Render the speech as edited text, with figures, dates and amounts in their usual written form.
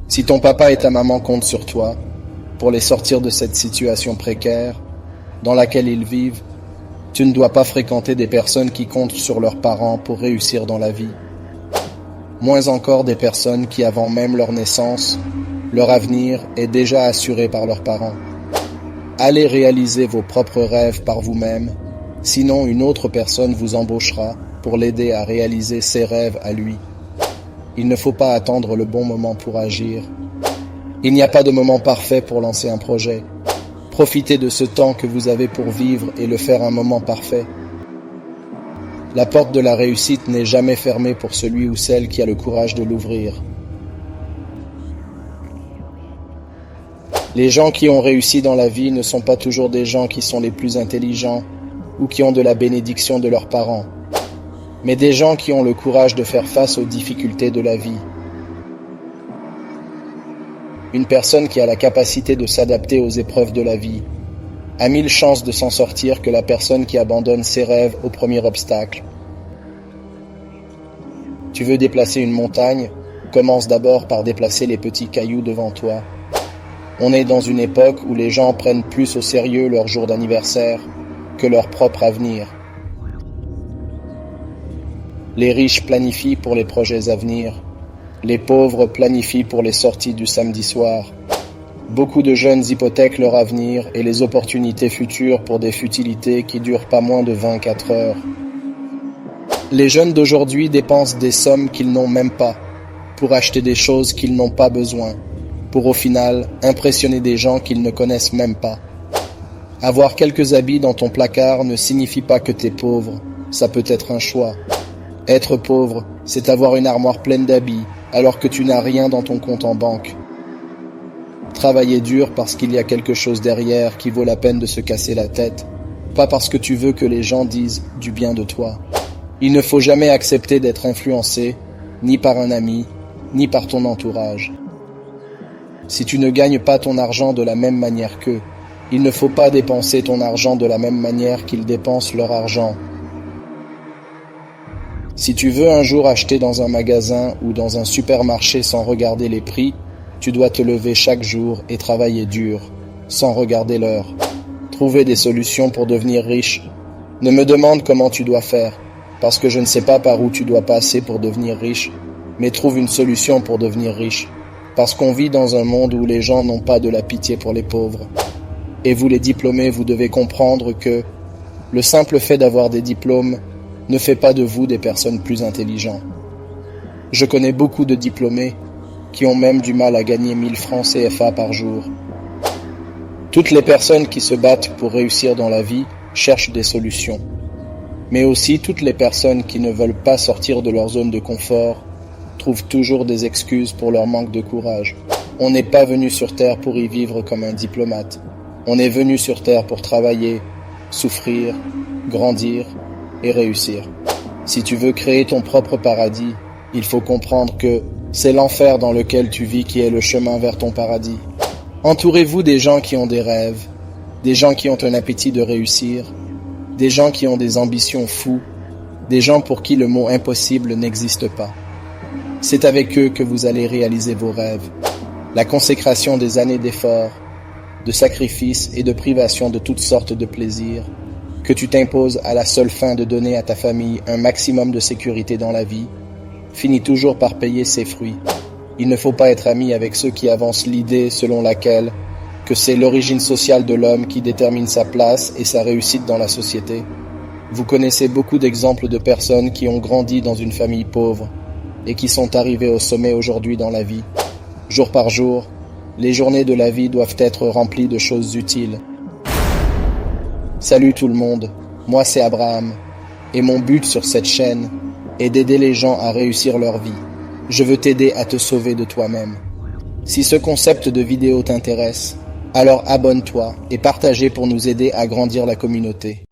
Si ton papa et ta maman comptent sur toi pour les sortir de cette situation précaire dans laquelle ils vivent, tu ne dois pas fréquenter des personnes qui comptent sur leurs parents pour réussir dans la vie. Moins encore des personnes qui, avant même leur naissance, leur avenir est déjà assuré par leurs parents. Allez réaliser vos propres rêves par vous-même, sinon une autre personne vous embauchera pour l'aider à réaliser ses rêves à lui. Il ne faut pas attendre le bon moment pour agir. Il n'y a pas de moment parfait pour lancer un projet. Profitez de ce temps que vous avez pour vivre et le faire un moment parfait. La porte de la réussite n'est jamais fermée pour celui ou celle qui a le courage de l'ouvrir. Les gens qui ont réussi dans la vie ne sont pas toujours des gens qui sont les plus intelligents ou qui ont de la bénédiction de leurs parents, mais des gens qui ont le courage de faire face aux difficultés de la vie. Une personne qui a la capacité de s'adapter aux épreuves de la vie a 1000 chances de s'en sortir que la personne qui abandonne ses rêves au premier obstacle. Tu veux déplacer une montagne? Commence d'abord par déplacer les petits cailloux devant toi. On est dans une époque où les gens prennent plus au sérieux leur jour d'anniversaire que leur propre avenir. Les riches planifient pour les projets à venir. Les pauvres planifient pour les sorties du samedi soir. Beaucoup de jeunes hypothèquent leur avenir et les opportunités futures pour des futilités qui durent pas moins de 24 heures. Les jeunes d'aujourd'hui dépensent des sommes qu'ils n'ont même pas pour acheter des choses qu'ils n'ont pas besoin, pour au final impressionner des gens qu'ils ne connaissent même pas. Avoir quelques habits dans ton placard ne signifie pas que t'es pauvre, ça peut être un choix. Être pauvre, c'est avoir une armoire pleine d'habits alors que tu n'as rien dans ton compte en banque. Travailler dur parce qu'il y a quelque chose derrière qui vaut la peine de se casser la tête, pas parce que tu veux que les gens disent du bien de toi. Il ne faut jamais accepter d'être influencé, ni par un ami, ni par ton entourage. Si tu ne gagnes pas ton argent de la même manière qu'eux, il ne faut pas dépenser ton argent de la même manière qu'ils dépensent leur argent. Si tu veux un jour acheter dans un magasin ou dans un supermarché sans regarder les prix, tu dois te lever chaque jour et travailler dur, sans regarder l'heure. Trouver des solutions pour devenir riche. Ne me demande comment tu dois faire, parce que je ne sais pas par où tu dois passer pour devenir riche, mais trouve une solution pour devenir riche, parce qu'on vit dans un monde où les gens n'ont pas de la pitié pour les pauvres. Et vous les diplômés, vous devez comprendre que le simple fait d'avoir des diplômes ne fait pas de vous des personnes plus intelligentes. Je connais beaucoup de diplômés qui ont même du mal à gagner 1000 francs CFA par jour. Toutes les personnes qui se battent pour réussir dans la vie cherchent des solutions. Mais aussi toutes les personnes qui ne veulent pas sortir de leur zone de confort trouvent toujours des excuses pour leur manque de courage. On n'est pas venu sur Terre pour y vivre comme un diplomate. On est venu sur Terre pour travailler, souffrir, grandir et réussir. Si tu veux créer ton propre paradis, il faut comprendre que c'est l'enfer dans lequel tu vis qui est le chemin vers ton paradis. Entourez-vous des gens qui ont des rêves, des gens qui ont un appétit de réussir, des gens qui ont des ambitions fous, des gens pour qui le mot impossible n'existe pas. C'est avec eux que vous allez réaliser vos rêves. La consécration des années d'efforts, de sacrifices et de privation de toutes sortes de plaisirs, que tu t'imposes à la seule fin de donner à ta famille un maximum de sécurité dans la vie, finit toujours par payer ses fruits. Il ne faut pas être ami avec ceux qui avancent l'idée selon laquelle que c'est l'origine sociale de l'homme qui détermine sa place et sa réussite dans la société. Vous connaissez beaucoup d'exemples de personnes qui ont grandi dans une famille pauvre et qui sont arrivées au sommet aujourd'hui dans la vie. Jour par jour, les journées de la vie doivent être remplies de choses utiles. Salut tout le monde, moi c'est Abraham, et mon but sur cette chaîne est d'aider les gens à réussir leur vie. Je veux t'aider à te sauver de toi-même. Si ce concept de vidéo t'intéresse, alors abonne-toi et partage pour nous aider à grandir la communauté.